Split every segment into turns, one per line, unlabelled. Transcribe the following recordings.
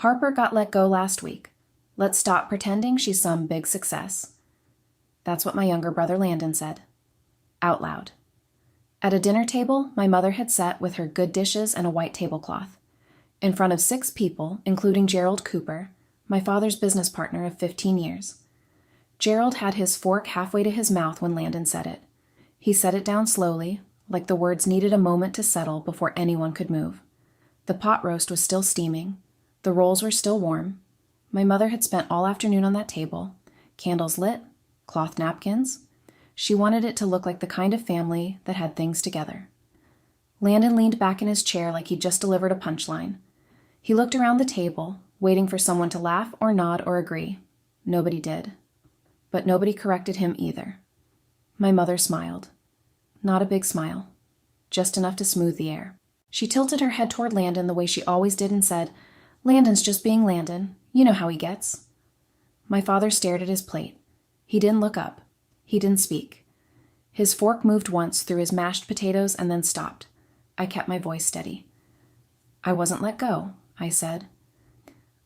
Harper got let go last week. Let's stop pretending she's some big success. That's what my younger brother Landon said. Out loud. At a dinner table my mother had set with her good dishes and a white tablecloth. In front of 6 people, including Gerald Cooper, my father's business partner of 15 years. Gerald had his fork halfway to his mouth when Landon said it. He set it down slowly, like the words needed a moment to settle before anyone could move. The pot roast was still steaming. The rolls were still warm. My mother had spent all afternoon on that table, candles lit, cloth napkins. She wanted it to look like the kind of family that had things together. Landon leaned back in his chair like he'd just delivered a punchline. He looked around the table, waiting for someone to laugh or nod or agree. Nobody did. But nobody corrected him either. My mother smiled. Not a big smile. Just enough to smooth the air. She tilted her head toward Landon the way she always did and said, "Landon's just being Landon. You know how he gets." My father stared at his plate. He didn't look up. He didn't speak. His fork moved once through his mashed potatoes and then stopped. I kept my voice steady. "I wasn't let go," I said.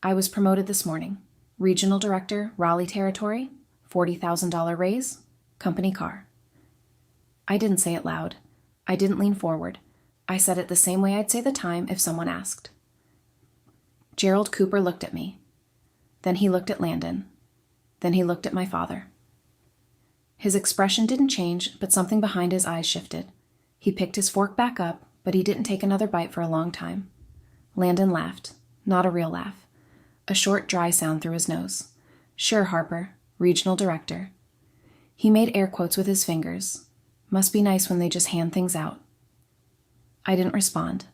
"I was promoted this morning. Regional Director, Raleigh Territory, $40,000 raise, company car." I didn't say it loud. I didn't lean forward. I said it the same way I'd say the time if someone asked. Gerald Cooper looked at me. Then he looked at Landon. Then he looked at my father. His expression didn't change, but something behind his eyes shifted. He picked his fork back up, but he didn't take another bite for a long time. Landon laughed. Not a real laugh. A short, dry sound through his nose. "Sure, Harper. Regional Director." He made air quotes with his fingers. Must be nice when they just hand things out. I didn't respond.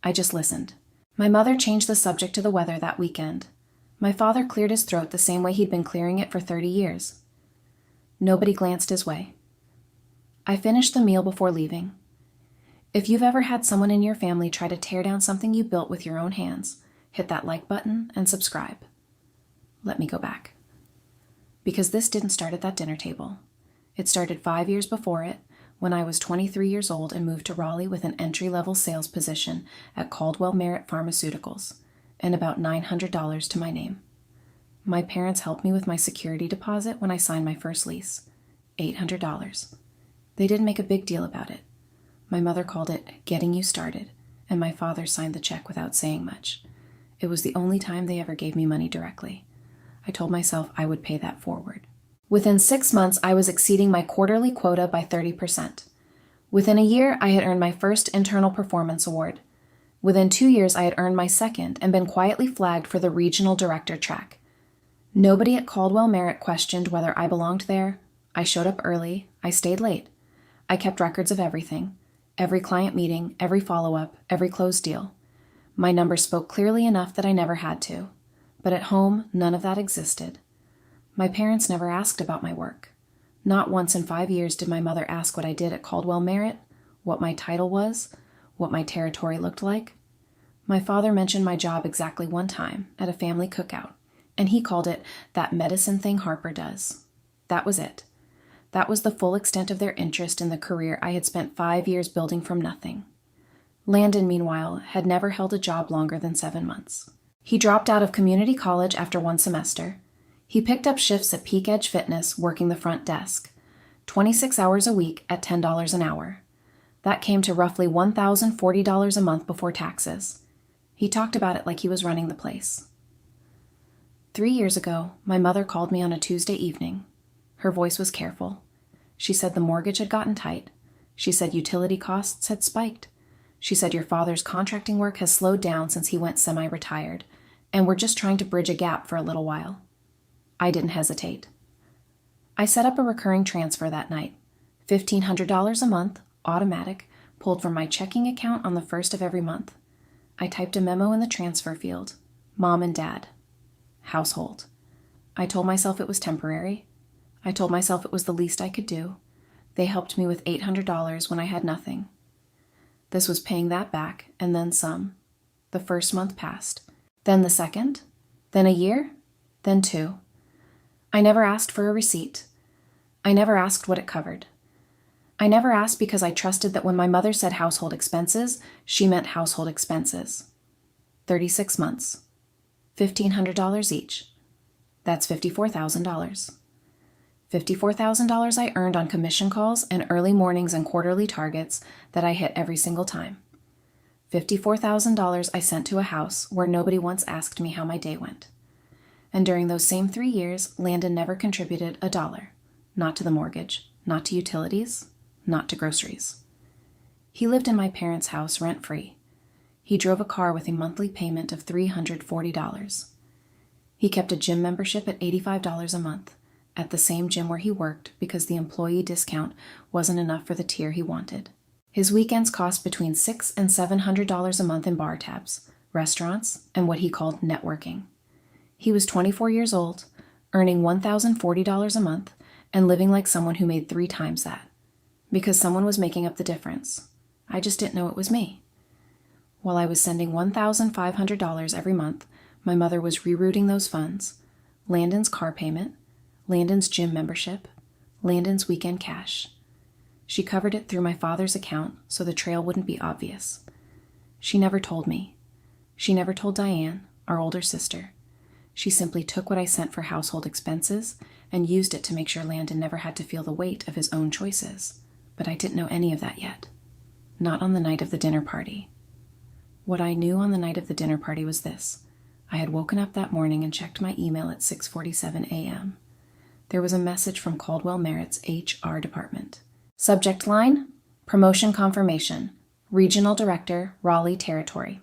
I just listened. My mother changed the subject to the weather that weekend. My father cleared his throat the same way he'd been clearing it for 30 years. Nobody glanced his way. I finished the meal before leaving. If you've ever had someone in your family try to tear down something you built with your own hands, hit that like button and subscribe. Let me go back. Because this didn't start at that dinner table. It started 5 years before it, when I was 23 years old and moved to Raleigh with an entry-level sales position at Caldwell Merritt Pharmaceuticals and about $900 to my name. My parents helped me with my security deposit when I signed my first lease, $800. They didn't make a big deal about it. My mother called it getting you started, and my father signed the check without saying much. It was the only time they ever gave me money directly. I told myself I would pay that forward. Within 6 months, I was exceeding my quarterly quota by 30%. Within a year, I had earned my first internal performance award. Within 2 years, I had earned my second and been quietly flagged for the regional director track. Nobody at Caldwell Merritt questioned whether I belonged there. I showed up early. I stayed late. I kept records of everything. Every client meeting, every follow-up, every closed deal. My number spoke clearly enough that I never had to. But at home, none of that existed. My parents never asked about my work. Not once in 5 years did my mother ask what I did at Caldwell Merritt, what my title was, what my territory looked like. My father mentioned my job exactly one time at a family cookout, and he called it that medicine thing Harper does. That was it. That was the full extent of their interest in the career I had spent 5 years building from nothing. Landon, meanwhile, had never held a job longer than 7 months. He dropped out of community college after 1 semester. He picked up shifts at Peak Edge Fitness working the front desk, 26 hours a week at $10 an hour. That came to roughly $1,040 a month before taxes. He talked about it like he was running the place. 3 years ago, my mother called me on a Tuesday evening. Her voice was careful. She said the mortgage had gotten tight. She said utility costs had spiked. She said your father's contracting work has slowed down since he went semi-retired, and we're just trying to bridge a gap for a little while. I didn't hesitate. I set up a recurring transfer that night, $1,500 a month, automatic, pulled from my checking account on the first of every month. I typed a memo in the transfer field, Mom and Dad, household. I told myself it was temporary. I told myself it was the least I could do. They helped me with $800 when I had nothing. This was paying that back, and then some. The first month passed. Then the second. Then a year. Then 2. I never asked for a receipt. I never asked what it covered. I never asked because I trusted that when my mother said household expenses, she meant household expenses. 36 months. $1,500 each. That's $54,000. $54,000 I earned on commission calls and early mornings and quarterly targets that I hit every single time. $54,000 I sent to a house where nobody once asked me how my day went. And during those same 3 years, Landon never contributed a dollar. Not to the mortgage, not to utilities, not to groceries. He lived in my parents' house rent-free. He drove a car with a monthly payment of $340. He kept a gym membership at $85 a month at the same gym where he worked because the employee discount wasn't enough for the tier he wanted. His weekends cost between $600 and $700 a month in bar tabs, restaurants, and what he called networking. He was 24 years old, earning $1,040 a month, and living like someone who made 3 times that. Because someone was making up the difference. I just didn't know it was me. While I was sending $1,500 every month, my mother was rerouting those funds: Landon's car payment, Landon's gym membership, Landon's weekend cash. She covered it through my father's account so the trail wouldn't be obvious. She never told me. She never told Diane, our older sister. She simply took what I sent for household expenses and used it to make sure Landon never had to feel the weight of his own choices. But I didn't know any of that yet. Not on the night of the dinner party. What I knew on the night of the dinner party was this. I had woken up that morning and checked my email at 6:47 a.m. There was a message from Caldwell Merritt's HR department. Subject line: Promotion Confirmation. Regional Director, Raleigh Territory.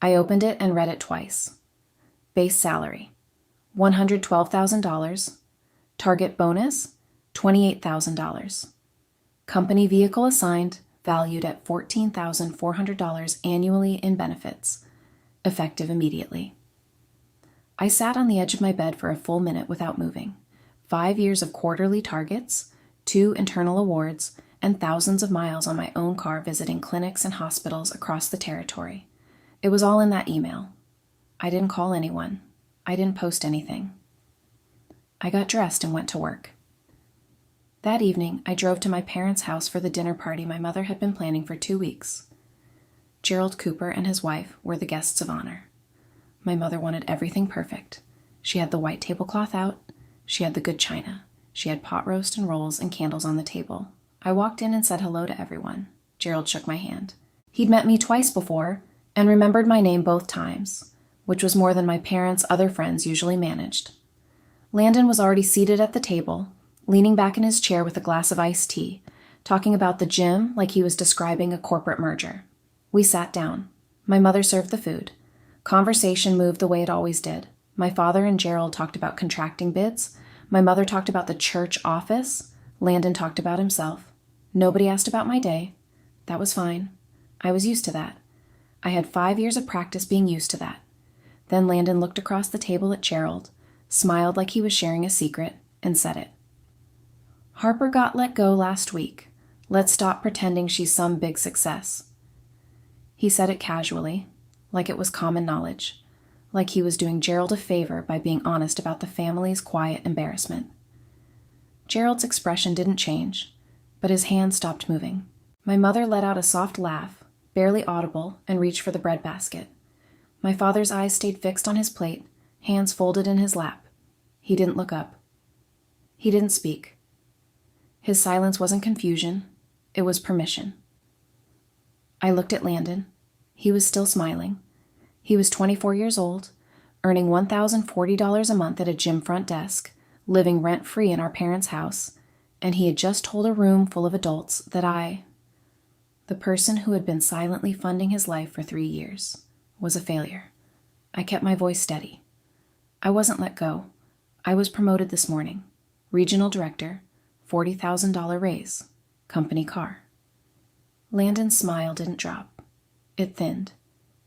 I opened it and read it twice. Base salary: $112,000. Target bonus: $28,000. Company vehicle assigned, valued at $14,400 annually in benefits. Effective immediately. I sat on the edge of my bed for a full minute without moving. 5 years of quarterly targets, 2 internal awards, and thousands of miles on my own car visiting clinics and hospitals across the territory. It was all in that email. I didn't call anyone. I didn't post anything. I got dressed and went to work. That evening, I drove to my parents' house for the dinner party my mother had been planning for 2 weeks. Gerald Cooper and his wife were the guests of honor. My mother wanted everything perfect. She had the white tablecloth out. She had the good china. She had pot roast and rolls and candles on the table. I walked in and said hello to everyone. Gerald shook my hand. He'd met me twice before and remembered my name both times, which was more than my parents' other friends usually managed. Landon was already seated at the table, leaning back in his chair with a glass of iced tea, talking about the gym like he was describing a corporate merger. We sat down. My mother served the food. Conversation moved the way it always did. My father and Gerald talked about contracting bids. My mother talked about the church office. Landon talked about himself. Nobody asked about my day. That was fine. I was used to that. I had 5 years of practice being used to that. Then Landon looked across the table at Gerald, smiled like he was sharing a secret, and said it. Harper got let go last week. Let's stop pretending she's some big success. He said it casually, like it was common knowledge, like he was doing Gerald a favor by being honest about the family's quiet embarrassment. Gerald's expression didn't change, but his hand stopped moving. My mother let out a soft laugh, barely audible, and reached for the breadbasket. My father's eyes stayed fixed on his plate, hands folded in his lap. He didn't look up. He didn't speak. His silence wasn't confusion. It was permission. I looked at Landon. He was still smiling. He was 24 years old, earning $1,040 a month at a gym front desk, living rent-free in our parents' house, and he had just told a room full of adults that I, the person who had been silently funding his life for 3 years, was a failure. I kept my voice steady. I wasn't let go. I was promoted this morning. Regional Director, $40,000 raise, company car. Landon's smile didn't drop. It thinned.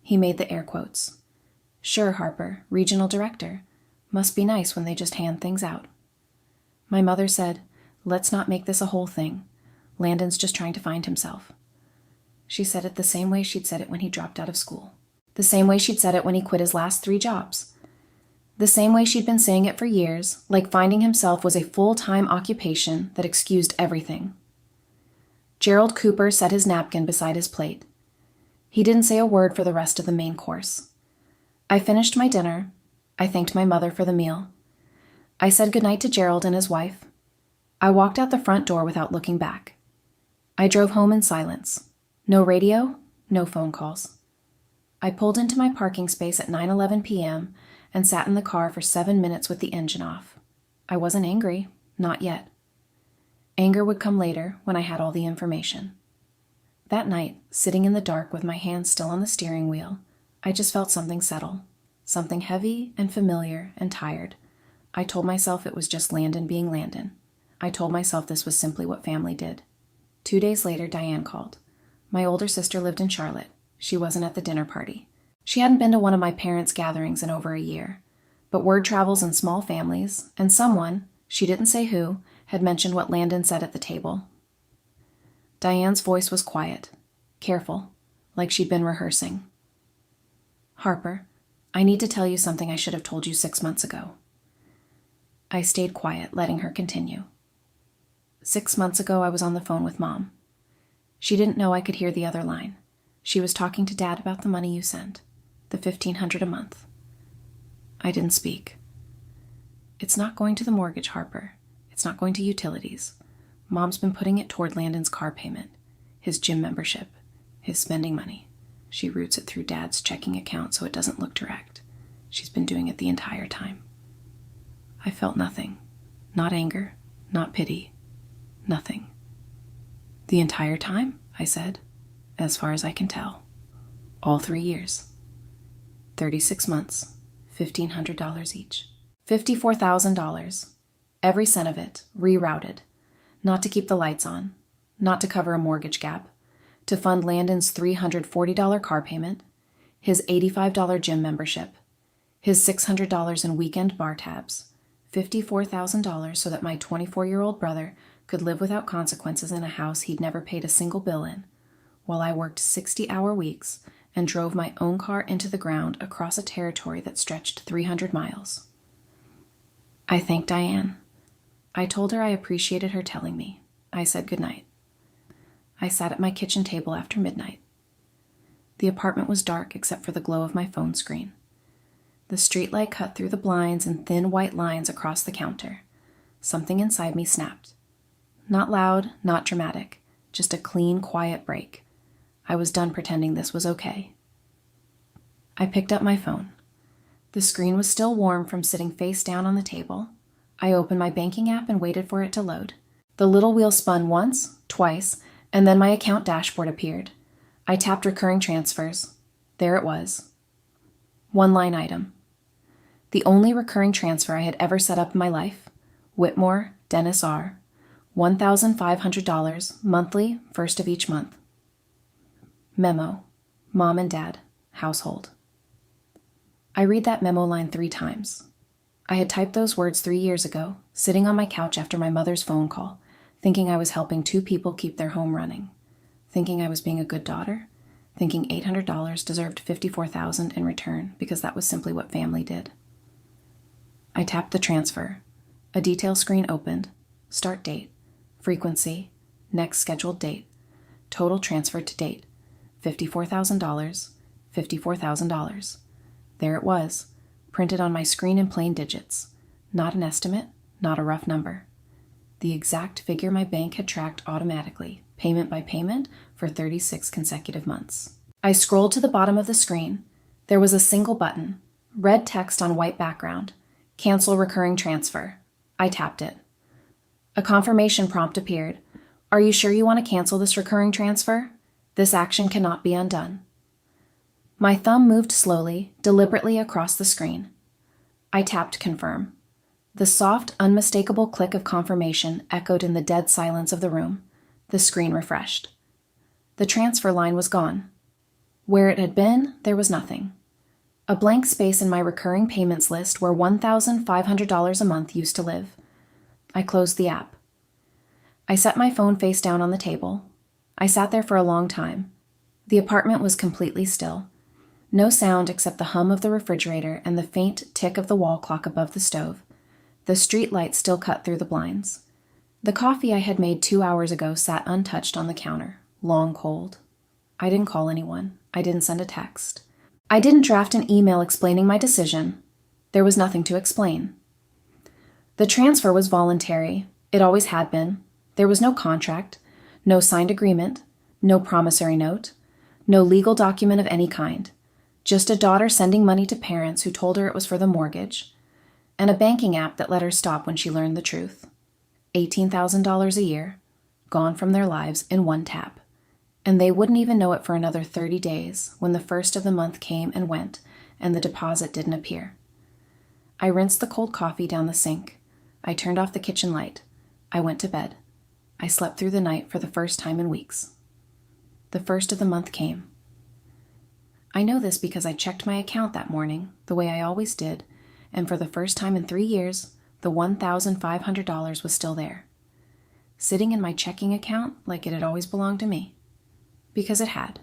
He made the air quotes. Sure, Harper, Regional Director. Must be nice when they just hand things out. My mother said, let's not make this a whole thing. Landon's just trying to find himself. She said it the same way she'd said it when he dropped out of school. The same way she'd said it when he quit his last 3 jobs. The same way she'd been saying it for years, like finding himself was a full-time occupation that excused everything. Gerald Cooper set his napkin beside his plate. He didn't say a word for the rest of the main course. I finished my dinner, I thanked my mother for the meal. I said goodnight to Gerald and his wife. I walked out the front door without looking back. I drove home in silence. No radio, no phone calls. I pulled into my parking space at 9:11 p.m. and sat in the car for 7 minutes with the engine off. I wasn't angry, not yet. Anger would come later when I had all the information. That night, sitting in the dark with my hands still on the steering wheel, I just felt something settle, something heavy and familiar and tired. I told myself it was just Landon being Landon. I told myself this was simply what family did. 2 days later, Diane called. My older sister lived in Charlotte. She wasn't at the dinner party. She hadn't been to one of my parents' gatherings in over a year. But word travels in small families, and someone, she didn't say who, had mentioned what Landon said at the table. Diane's voice was quiet, careful, like she'd been rehearsing. "Harper, I need to tell you something I should have told you 6 months ago." I stayed quiet, letting her continue. 6 months ago, I was on the phone with Mom. She didn't know I could hear the other line. She was talking to Dad about the money you sent, the $1,500 a month. I didn't speak. "It's not going to the mortgage, Harper. It's not going to utilities. Mom's been putting it toward Landon's car payment, his gym membership, his spending money. She routes it through Dad's checking account so it doesn't look direct. She's been doing it the entire time." I felt nothing. Not anger, not pity. Nothing. "The entire time?" I said. "As far as I can tell. All 3 years. 36 months, $1,500 each. $54,000. Every cent of it, rerouted. Not to keep the lights on. Not to cover a mortgage gap. To fund Landon's $340 car payment. His $85 gym membership. His $600 in weekend bar tabs. $54,000 so that my 24-year-old brother could live without consequences in a house he'd never paid a single bill in, while I worked 60-hour weeks and drove my own car into the ground across a territory that stretched 300 miles. I thanked Diane. I told her I appreciated her telling me. I said goodnight. I sat at my kitchen table after midnight. The apartment was dark except for the glow of my phone screen. The streetlight cut through the blinds in thin white lines across the counter. Something inside me snapped. Not loud, not dramatic, just a clean, quiet break. I was done pretending this was okay. I picked up my phone. The screen was still warm from sitting face down on the table. I opened my banking app and waited for it to load. The little wheel spun once, twice, and then my account dashboard appeared. I tapped recurring transfers. There it was. One line item. The only recurring transfer I had ever set up in my life. Whitmore, Dennis R. $1,500, monthly, first of each month. Memo. Mom and Dad. Household. I read that memo line 3 times. I had typed those words 3 years ago, sitting on my couch after my mother's phone call, thinking I was helping 2 people keep their home running, thinking I was being a good daughter, thinking $800 deserved $54,000 in return because that was simply what family did. I tapped the transfer. A detail screen opened. Start date, frequency, next scheduled date, total transfer to date, $54,000, $54,000. There it was, printed on my screen in plain digits. Not an estimate, not a rough number. The exact figure my bank had tracked automatically, payment by payment, for 36 consecutive months. I scrolled to the bottom of the screen. There was a single button, red text on white background, cancel recurring transfer. I tapped it. A confirmation prompt appeared. Are you sure you want to cancel this recurring transfer? This action cannot be undone. My thumb moved slowly, deliberately across the screen. I tapped confirm. The soft, unmistakable click of confirmation echoed in the dead silence of the room. The screen refreshed. The transfer line was gone. Where it had been, there was nothing. A blank space in my recurring payments list where $1,500 a month used to live. I closed the app. I set my phone face down on the table. I sat there for a long time. The apartment was completely still. No sound except the hum of the refrigerator and the faint tick of the wall clock above the stove. The street light still cut through the blinds. The coffee I had made 2 hours ago sat untouched on the counter, long cold. I didn't call anyone. I didn't send a text. I didn't draft an email explaining my decision. There was nothing to explain. The transfer was voluntary. It always had been. There was no contract, no signed agreement, no promissory note, no legal document of any kind. Just a daughter sending money to parents who told her it was for the mortgage, and a banking app that let her stop when she learned the truth. $18,000 a year, gone from their lives in one tap. And they wouldn't even know it for another 30 days when the first of the month came and went and the deposit didn't appear. I rinsed the cold coffee down the sink. I turned off the kitchen light. I went to bed. I slept through the night for the first time in weeks. The first of the month came. I know this because I checked my account that morning, the way I always did, and for the first time in 3 years, the $1,500 was still there, sitting in my checking account like it had always belonged to me. Because it had.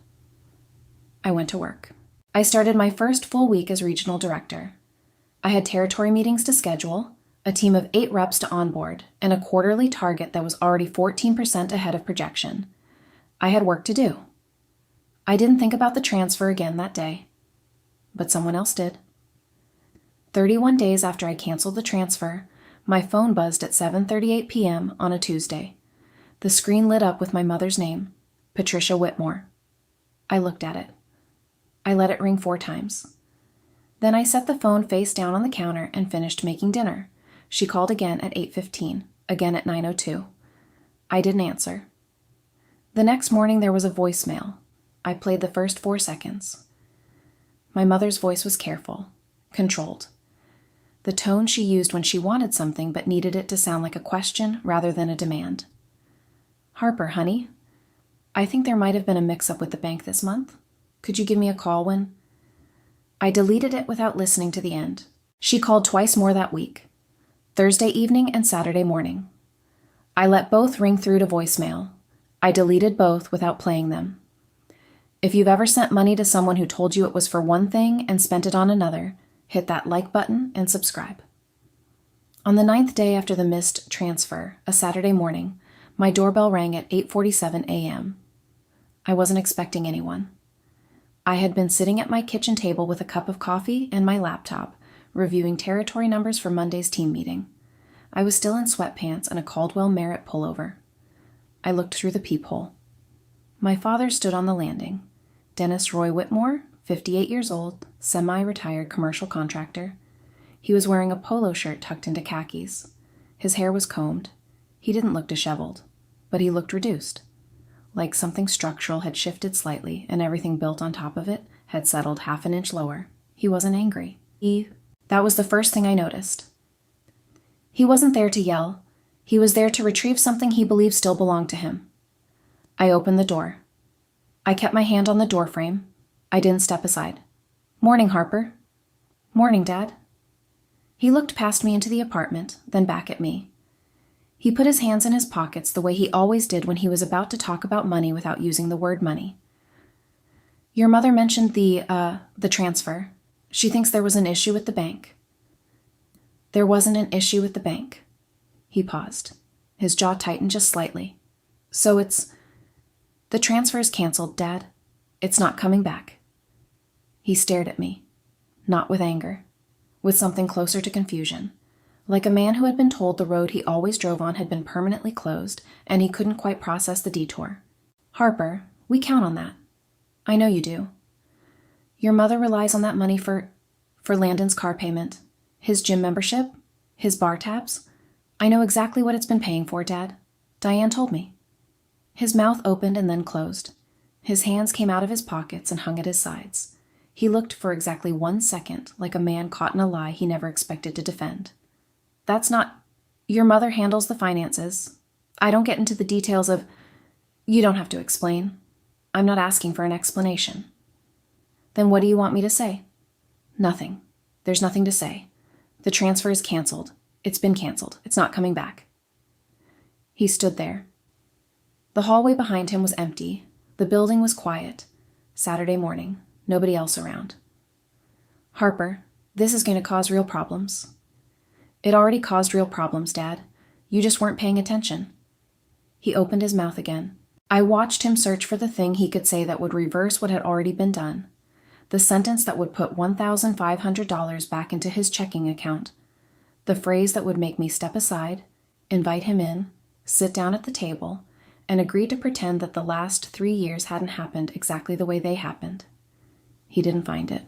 I went to work. I started my first full week as regional director. I had territory meetings to schedule, a team of 8 reps to onboard, and a quarterly target that was already 14% ahead of projection. I had work to do. I didn't think about the transfer again that day, but someone else did. 31 days after I canceled the transfer, my phone buzzed at 7:38 p.m. on a Tuesday. The screen lit up with my mother's name, Patricia Whitmore. I looked at it. I let it ring 4 times. Then I set the phone face down on the counter and finished making dinner. She called again at 8:15, again at 9:02. I didn't answer. The next morning there was a voicemail. I played the first 4 seconds. My mother's voice was careful, controlled. The tone she used when she wanted something but needed it to sound like a question rather than a demand. "Harper, honey, I think there might have been a mix-up with the bank this month. Could you give me a call when—" I deleted it without listening to the end. She called twice more that week, Thursday evening and Saturday morning. I let both ring through to voicemail. I deleted both without playing them. If you've ever sent money to someone who told you it was for one thing and spent it on another, hit that like button and subscribe. On the 9th day after the missed transfer, a Saturday morning, my doorbell rang at 8:47 a.m. I wasn't expecting anyone. I had been sitting at my kitchen table with a cup of coffee and my laptop, reviewing territory numbers for Monday's team meeting. I was still in sweatpants and a Caldwell Merritt pullover. I looked through the peephole. My father stood on the landing. Dennis Roy Whitmore, 58 years old, semi-retired commercial contractor. He was wearing a polo shirt tucked into khakis. His hair was combed. He didn't look disheveled, but he looked reduced, like something structural had shifted slightly and everything built on top of it had settled half an inch lower. He wasn't angry. That was the first thing I noticed. He wasn't there to yell. He was there to retrieve something he believed still belonged to him. I opened the door. I kept my hand on the doorframe. I didn't step aside. "Morning, Harper." "Morning, Dad." He looked past me into the apartment, then back at me. He put his hands in his pockets the way he always did when he was about to talk about money without using the word money. "Your mother mentioned the transfer. She thinks there was an issue with the bank." "There wasn't an issue with the bank." He paused. His jaw tightened just slightly. "So the transfer is canceled, Dad. It's not coming back." He stared at me, not with anger, with something closer to confusion, like a man who had been told the road he always drove on had been permanently closed and he couldn't quite process the detour. "Harper, we count on that. I know you do. Your mother relies on that money for Landon's car payment, his gym membership, his bar tabs. I know exactly what it's been paying for, Dad. Diane told me." His mouth opened and then closed. His hands came out of his pockets and hung at his sides. He looked for exactly 1 second like a man caught in a lie he never expected to defend. "That's not— Your mother handles the finances. I don't get into the details of— You don't have to explain. I'm not asking for an explanation." "Then what do you want me to say?" "Nothing. There's nothing to say. The transfer is canceled. It's been canceled. It's not coming back." He stood there. The hallway behind him was empty. The building was quiet. Saturday morning. Nobody else around. "Harper, this is going to cause real problems." "It already caused real problems, Dad. You just weren't paying attention." He opened his mouth again. I watched him search for the thing he could say that would reverse what had already been done. the sentence that would put $1,500 back into his checking account, the phrase that would make me step aside, invite him in, sit down at the table, and agree to pretend that the last 3 years hadn't happened exactly the way they happened. He didn't find it.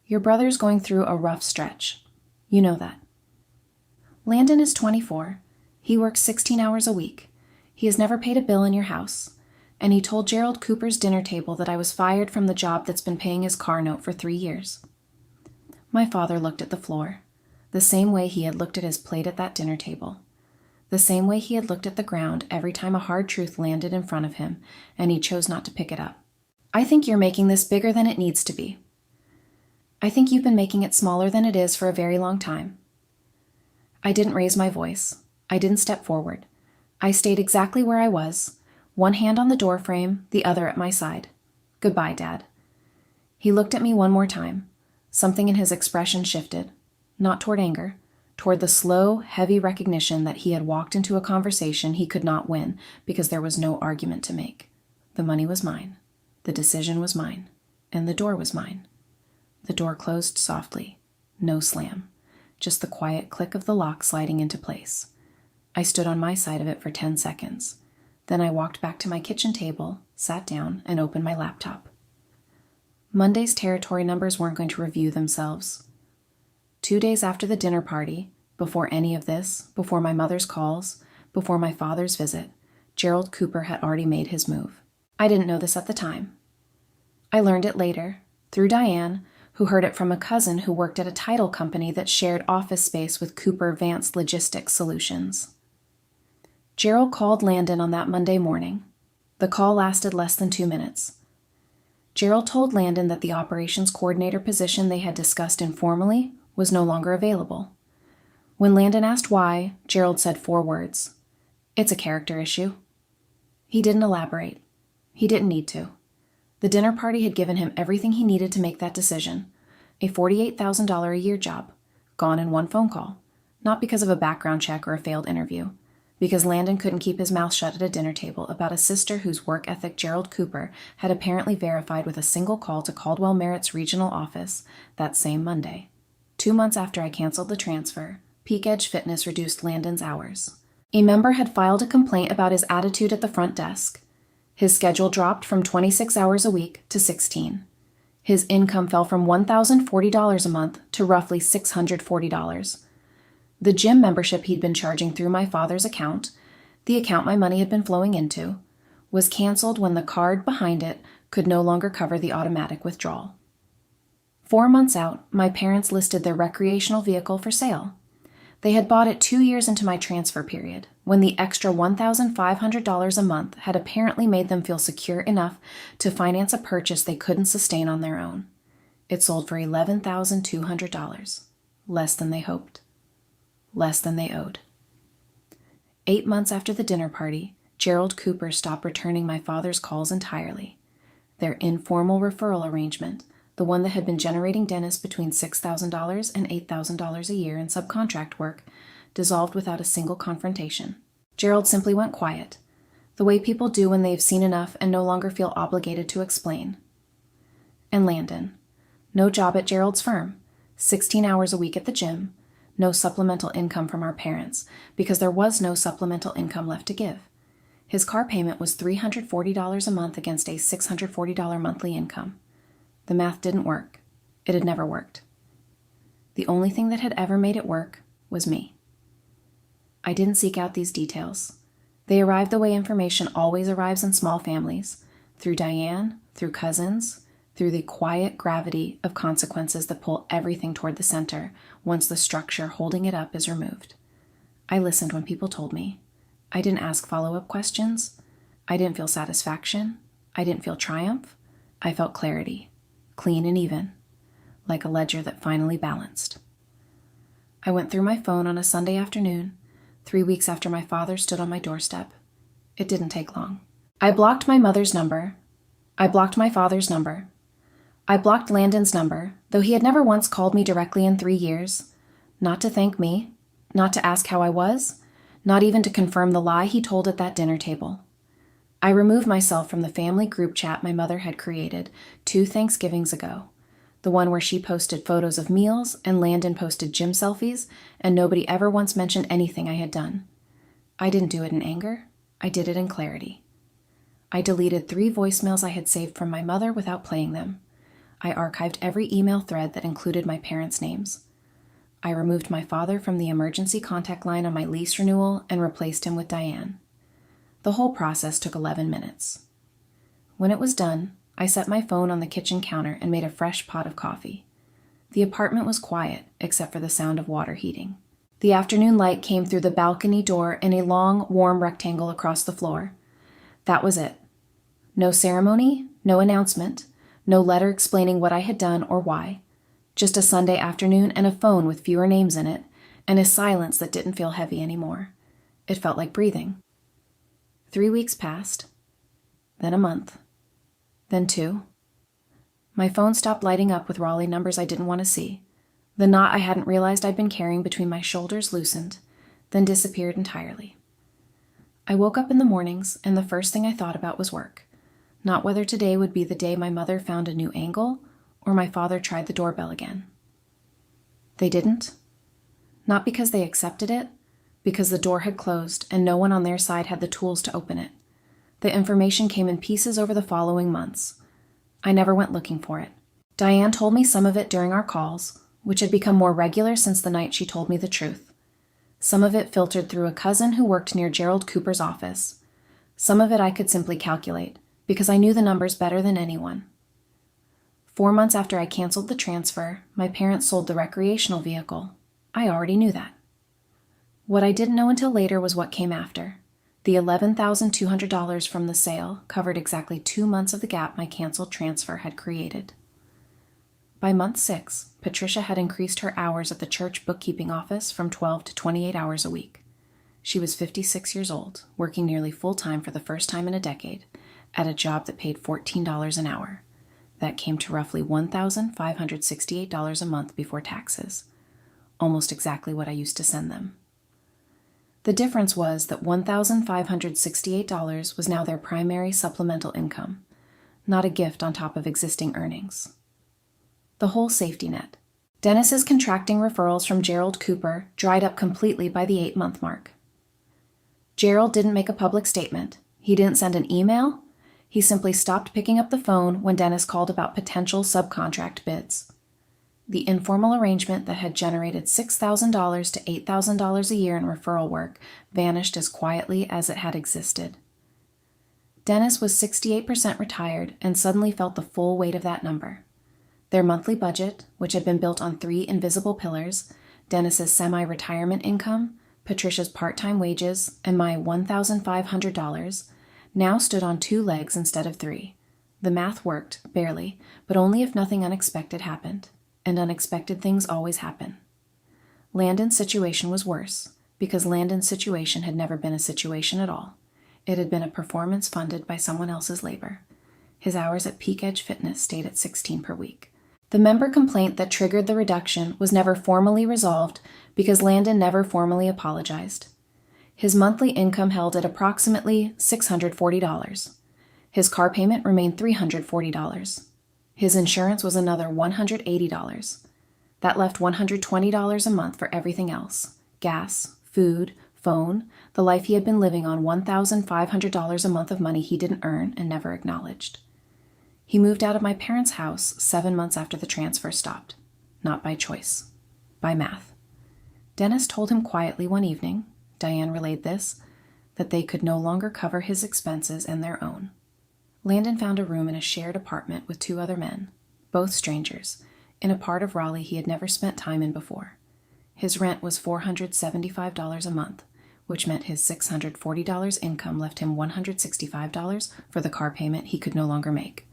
Your brother's going through a rough stretch. You know that. Landon is 24. He works 16 hours a week. He has never paid a bill in your house. And he told Gerald Cooper's dinner table that I was fired from the job that's been paying his car note for 3 years. My father looked at the floor, the same way he had looked at his plate at that dinner table, the same way he had looked at the ground every time a hard truth landed in front of him and he chose not to pick it up. I think you're making this bigger than it needs to be. I think you've been making it smaller than it is for a very long time. I didn't raise my voice. I didn't step forward. I stayed exactly where I was, one hand on the doorframe, the other at my side. Goodbye, Dad. He looked at me one more time. Something in his expression shifted, not toward anger, toward the slow, heavy recognition that he had walked into a conversation he could not win because there was no argument to make. The money was mine. The decision was mine. And the door was mine. The door closed softly. No slam. Just the quiet click of the lock sliding into place. I stood on my side of it for 10 seconds. Then I walked back to my kitchen table, sat down, and opened my laptop. Monday's territory numbers weren't going to review themselves. 2 days after the dinner party, before any of this, before my mother's calls, before my father's visit, Gerald Cooper had already made his move. I didn't know this at the time. I learned it later, through Diane, who heard it from a cousin who worked at a title company that shared office space with Cooper Vance Logistics Solutions. Gerald called Landon on that Monday morning. The call lasted less than 2 minutes. Gerald told Landon that the operations coordinator position they had discussed informally was no longer available. When Landon asked why, Gerald said 4 words. It's a character issue. He didn't elaborate. He didn't need to. The dinner party had given him everything he needed to make that decision. A $48,000 a year job, gone in one phone call, not because of a background check or a failed interview, because Landon couldn't keep his mouth shut at a dinner table about a sister whose work ethic Gerald Cooper had apparently verified with a single call to Caldwell Merritt's regional office that same Monday. 2 months after I canceled the transfer, Peak Edge Fitness reduced Landon's hours. A member had filed a complaint about his attitude at the front desk. His schedule dropped from 26 hours a week to 16. His income fell from $1,040 a month to roughly $640. The gym membership he'd been charging through my father's account, the account my money had been flowing into, was canceled when the card behind it could no longer cover the automatic withdrawal. 4 months out, my parents listed their recreational vehicle for sale. They had bought it 2 years into my transfer period, when the extra $1,500 a month had apparently made them feel secure enough to finance a purchase they couldn't sustain on their own. It sold for $11,200, less than they hoped, less than they owed. 8 months after the dinner party, Gerald Cooper stopped returning my father's calls entirely. Their informal referral arrangement, the one that had been generating Dennis between $6,000 and $8,000 a year in subcontract work, dissolved without a single confrontation. Gerald simply went quiet, the way people do when they've seen enough and no longer feel obligated to explain. And Landon. No job at Gerald's firm, 16 hours a week at the gym, no supplemental income from our parents, because there was no supplemental income left to give. His car payment was $340 a month against a $640 monthly income. The math didn't work. It had never worked. The only thing that had ever made it work was me. I didn't seek out these details. They arrived the way information always arrives in small families, through Diane, through cousins, through the quiet gravity of consequences that pull everything toward the center once the structure holding it up is removed. I listened when people told me. I didn't ask follow-up questions. I didn't feel satisfaction. I didn't feel triumph. I felt clarity. Clean and even, like a ledger that finally balanced. I went through my phone on a Sunday afternoon, 3 weeks after my father stood on my doorstep. It didn't take long. I blocked my mother's number. I blocked my father's number. I blocked Landon's number, though he had never once called me directly in 3 years, not to thank me, not to ask how I was, not even to confirm the lie he told at that dinner table. I removed myself from the family group chat my mother had created 2 Thanksgivings ago, the one where she posted photos of meals and Landon posted gym selfies, and nobody ever once mentioned anything I had done. I didn't do it in anger. I did it in clarity. I deleted 3 voicemails I had saved from my mother without playing them. I archived every email thread that included my parents' names. I removed my father from the emergency contact line on my lease renewal and replaced him with Diane. The whole process took 11 minutes. When it was done, I set my phone on the kitchen counter and made a fresh pot of coffee. The apartment was quiet, except for the sound of water heating. The afternoon light came through the balcony door in a long, warm rectangle across the floor. That was it. No ceremony, no announcement, no letter explaining what I had done or why. Just a Sunday afternoon and a phone with fewer names in it, and a silence that didn't feel heavy anymore. It felt like breathing. 3 weeks passed, then a month, then 2. My phone stopped lighting up with Raleigh numbers I didn't want to see. The knot I hadn't realized I'd been carrying between my shoulders loosened, then disappeared entirely. I woke up in the mornings, and the first thing I thought about was work. Not whether today would be the day my mother found a new angle, or my father tried the doorbell again. They didn't. Not because they accepted it, because the door had closed and no one on their side had the tools to open it. The information came in pieces over the following months. I never went looking for it. Diane told me some of it during our calls, which had become more regular since the night she told me the truth. Some of it filtered through a cousin who worked near Gerald Cooper's office. Some of it I could simply calculate, because I knew the numbers better than anyone. 4 months after I canceled the transfer, my parents sold the recreational vehicle. I already knew that. What I didn't know until later was what came after. The $11,200 from the sale covered exactly 2 months of the gap my canceled transfer had created. By month 6, Patricia had increased her hours at the church bookkeeping office from 12 to 28 hours a week. She was 56 years old, working nearly full-time for the first time in a decade, at a job that paid $14 an hour. That came to roughly $1,568 a month before taxes, almost exactly what I used to send them. The difference was that $1,568 was now their primary supplemental income, not a gift on top of existing earnings. The whole safety net. Dennis's contracting referrals from Gerald Cooper dried up completely by the 8-month mark. Gerald didn't make a public statement. He didn't send an email. He simply stopped picking up the phone when Dennis called about potential subcontract bids. The informal arrangement that had generated $6,000 to $8,000 a year in referral work vanished as quietly as it had existed. Dennis was 68% retired and suddenly felt the full weight of that number. Their monthly budget, which had been built on 3 invisible pillars, Dennis's semi-retirement income, Patricia's part-time wages, and my $1,500, now stood on 2 legs instead of 3. The math worked, barely, but only if nothing unexpected happened. And unexpected things always happen. Landon's situation was worse, because Landon's situation had never been a situation at all. It had been a performance funded by someone else's labor. His hours at Peak Edge Fitness stayed at 16 per week. The member complaint that triggered the reduction was never formally resolved because Landon never formally apologized. His monthly income held at approximately $640. His car payment remained $340. His insurance was another $180. That left $120 a month for everything else: gas, food, phone, the life he had been living on $1,500 a month of money he didn't earn and never acknowledged. He moved out of my parents' house 7 months after the transfer stopped. Not by choice. By math. Dennis told him quietly one evening, Diane relayed this, that they could no longer cover his expenses and their own. Landon found a room in a shared apartment with 2 other men, both strangers, in a part of Raleigh he had never spent time in before. His rent was $475 a month, which meant his $640 income left him $165 for the car payment he could no longer make.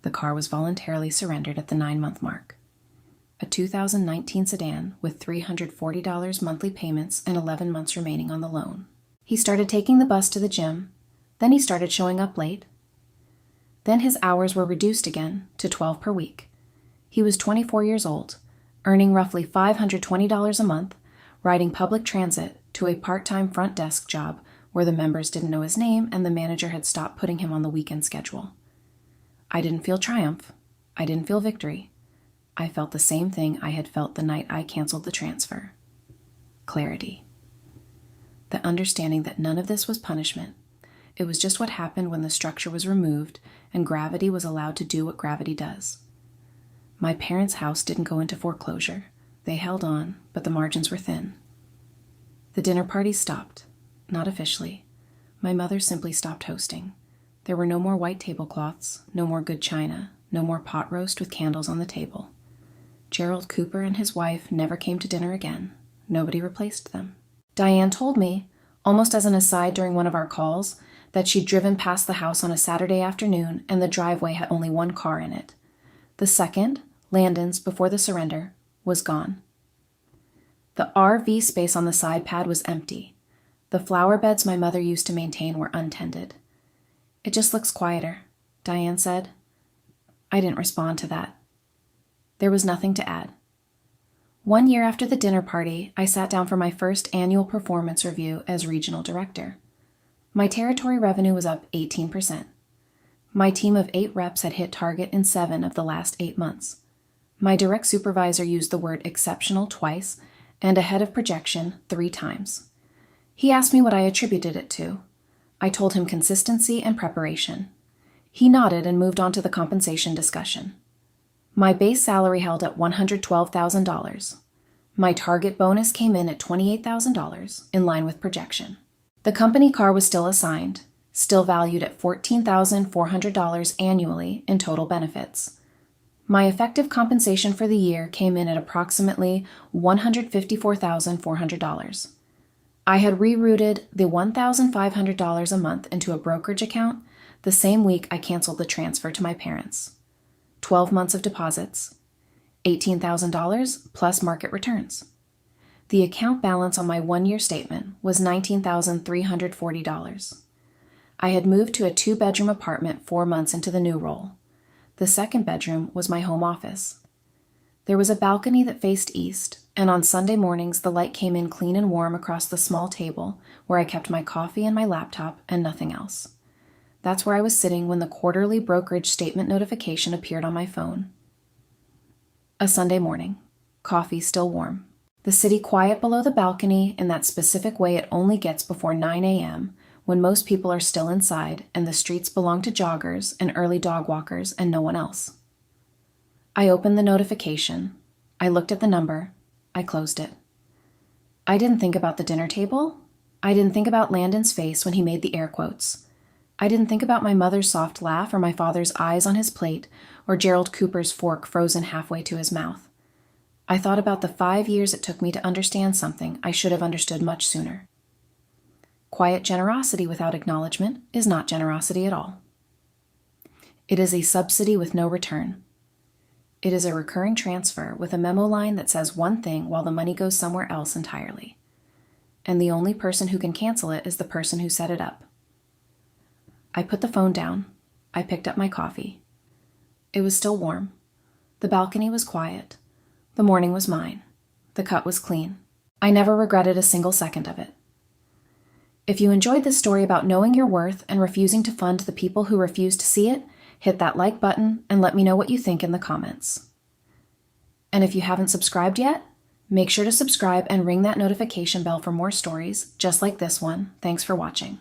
The car was voluntarily surrendered at the 9-month mark. A 2019 sedan with $340 monthly payments and 11 months remaining on the loan. He started taking the bus to the gym. Then he started showing up late. Then his hours were reduced again to 12 per week. He was 24 years old, earning roughly $520 a month, riding public transit to a part-time front desk job where the members didn't know his name and the manager had stopped putting him on the weekend schedule. I didn't feel triumph. I didn't feel victory. I felt the same thing I had felt the night I canceled the transfer. Clarity. The understanding that none of this was punishment. It was just what happened when the structure was removed and gravity was allowed to do what gravity does. My parents' house didn't go into foreclosure. They held on, but the margins were thin. The dinner party stopped. Not officially. My mother simply stopped hosting. There were no more white tablecloths, no more good china, no more pot roast with candles on the table. Gerald Cooper and his wife never came to dinner again. Nobody replaced them. Diane told me, almost as an aside during one of our calls, that she'd driven past the house on a Saturday afternoon and the driveway had only one car in it. The second, Landon's before the surrender, was gone. The RV space on the side pad was empty. The flower beds my mother used to maintain were untended. It just looks quieter, Diane said. I didn't respond to that. There was nothing to add. 1 year after the dinner party, I sat down for my first annual performance review as regional director. My territory revenue was up 18%. My team of 8 reps had hit target in 7 of the last 8 months. My direct supervisor used the word exceptional twice and ahead of projection 3 times. He asked me what I attributed it to. I told him consistency and preparation. He nodded and moved on to the compensation discussion. My base salary held at $112,000. My target bonus came in at $28,000, in line with projection. The company car was still assigned, still valued at $14,400 annually in total benefits. My effective compensation for the year came in at approximately $154,400. I had rerouted the $1,500 a month into a brokerage account the same week I canceled the transfer to my parents. 12 months of deposits, $18,000 plus market returns. The account balance on my 1-year statement was $19,340. I had moved to a 2-bedroom apartment 4 months into the new role. The second bedroom was my home office. There was a balcony that faced east, and on Sunday mornings the light came in clean and warm across the small table where I kept my coffee and my laptop and nothing else. That's where I was sitting when the quarterly brokerage statement notification appeared on my phone. A Sunday morning. Coffee still warm. The city quiet below the balcony in that specific way it only gets before 9 a.m., when most people are still inside and the streets belong to joggers and early dog walkers and no one else. I opened the notification. I looked at the number. I closed it. I didn't think about the dinner table. I didn't think about Landon's face when he made the air quotes. I didn't think about my mother's soft laugh or my father's eyes on his plate or Gerald Cooper's fork frozen halfway to his mouth. I thought about the 5 years it took me to understand something I should have understood much sooner. Quiet generosity without acknowledgement is not generosity at all. It is a subsidy with no return. It is a recurring transfer with a memo line that says one thing while the money goes somewhere else entirely. And the only person who can cancel it is the person who set it up. I put the phone down. I picked up my coffee. It was still warm. The balcony was quiet. The morning was mine. The cut was clean. I never regretted a single second of it. If you enjoyed this story about knowing your worth and refusing to fund the people who refuse to see it, hit that like button and let me know what you think in the comments. And if you haven't subscribed yet, make sure to subscribe and ring that notification bell for more stories just like this one. Thanks for watching.